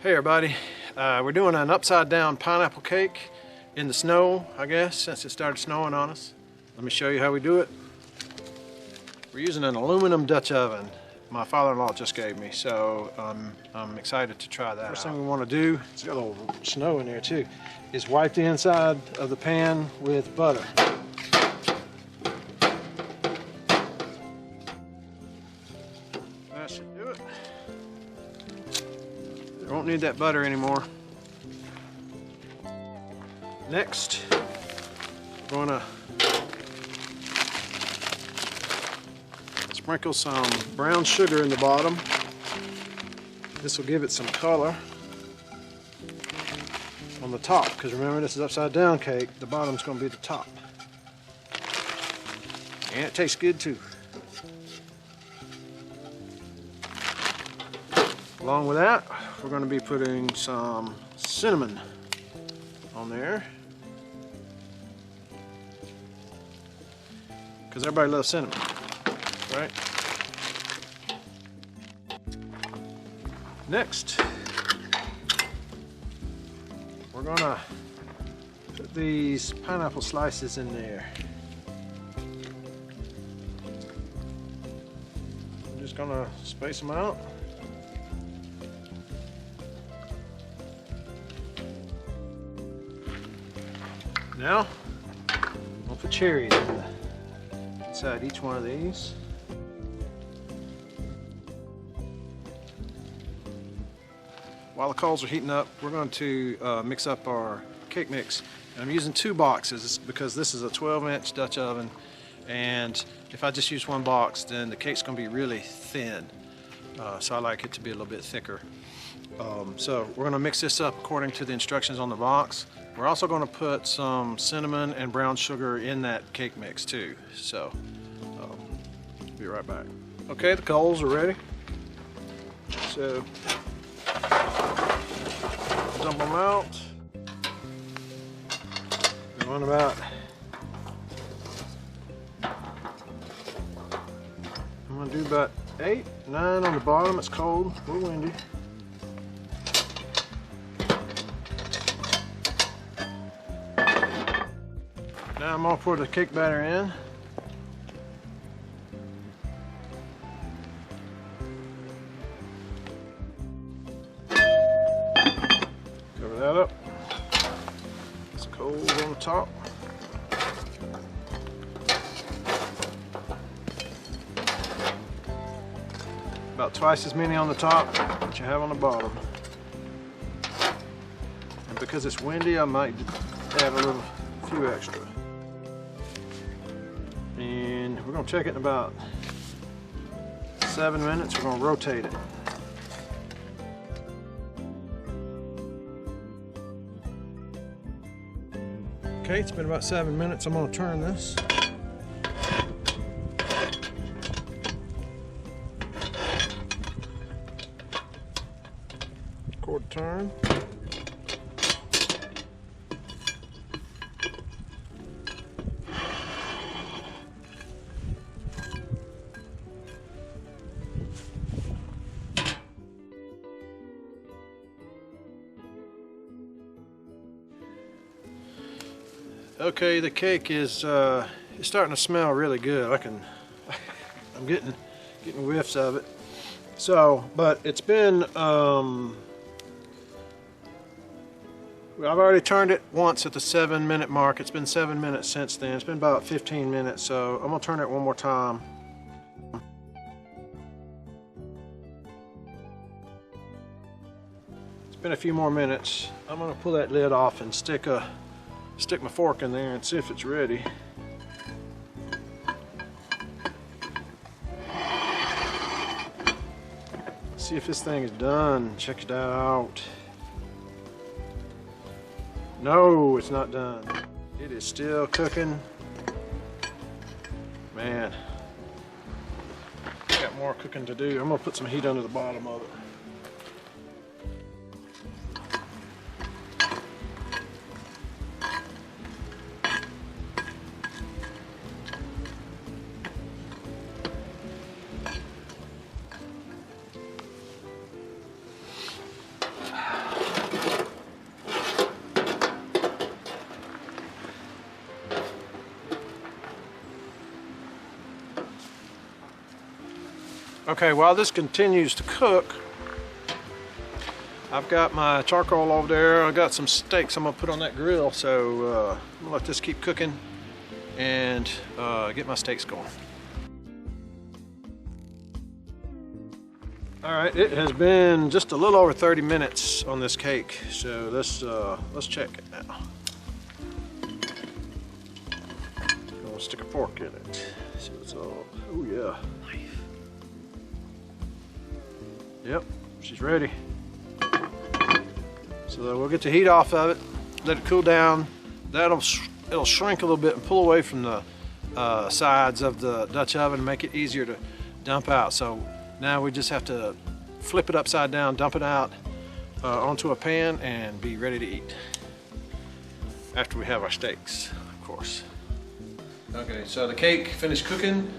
Hey everybody, we're doing an upside down pineapple cake in the snow, I guess, since it started snowing on us. Let me show you how we do it. We're using an aluminum Dutch oven my father-in-law just gave me, so I'm excited to try that. First thing we want to do, it's got a little snow in there too, is wipe the inside of the pan with butter. That should do it. Won't need that butter anymore. Next, we're gonna sprinkle some brown sugar in the bottom. This will give it some color on the top, because remember, this is upside down cake. The bottom's gonna be the top. And it tastes good too. Along with that, we're going to be putting some cinnamon on there, because everybody loves cinnamon, right? Next, we're going to put these pineapple slices in there. I'm just going to space them out. Now, we'll put cherries inside each one of these. While the coals are heating up, we're going to mix up our cake mix. And I'm using 2 boxes because this is a 12-inch Dutch oven, and if I just use 1 box, then the cake's going to be really thin. So I like it to be a little bit thicker. So we're going to mix this up according to the instructions on the box. We're also going to put some cinnamon and brown sugar in that cake mix too. So, be right back. Okay, the coals are ready. So, dump them out. Going about, I'm going to do about 8, 9 on the bottom. It's cold, a little windy. Now I'm going to pour the cake batter in. Cover that up. It's cold on the top. About twice as many on the top that you have on the bottom. And because it's windy, I might add a few extra. And we're going to check it in about 7 minutes. We're going to rotate it. Okay, it's been about 7 minutes. I'm going to turn this. Quarter turn. Okay, the cake is starting to smell really good. I'm getting whiffs of it. So, but it's been I've already turned it once at the 7-minute mark. It's been 7 minutes since then. It's been about 15 minutes, so I'm gonna turn it one more time. It's been a few more minutes. I'm gonna pull that lid off and stick my fork in there and see if it's ready. See if this thing is done. Check it out. No, it's not done. It is still cooking. Man, got more cooking to do. I'm gonna put some heat under the bottom of it. Okay, while this continues to cook, I've got my charcoal over there. I got some steaks I'm gonna put on that grill, so I'm gonna let this keep cooking and get my steaks going. All right, it has been just a little over 30 minutes on this cake, so let's check it now. I'm gonna stick a fork in it. See what's all. Oh yeah. Yep, she's ready. So we'll get the heat off of it, let it cool down. It'll shrink a little bit and pull away from the sides of the Dutch oven and make it easier to dump out. So now we just have to flip it upside down, dump it out onto a pan and be ready to eat. After we have our steaks, of course. Okay, so the cake finished cooking.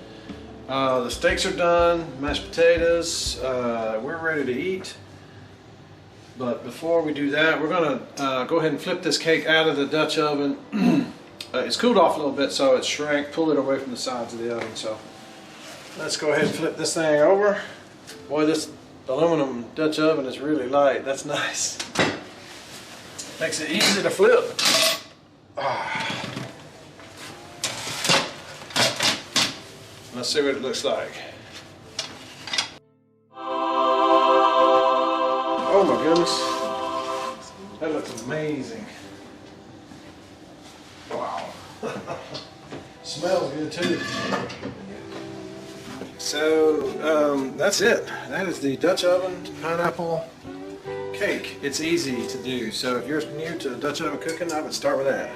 The steaks are done, mashed potatoes, we're ready to eat. But before we do that, we're gonna go ahead and flip this cake out of the Dutch oven. It's cooled off a little bit, so it shrank, pull it away from the sides of the oven. So let's go ahead and flip this thing over. Boy, this aluminum Dutch oven is really light. That's nice. Makes it easy to flip. Let's see what it looks like. Oh my goodness. That looks amazing. Wow. Smells good too. So that's it. That is the Dutch oven pineapple cake. It's easy to do. So if you're new to Dutch oven cooking, I would start with that.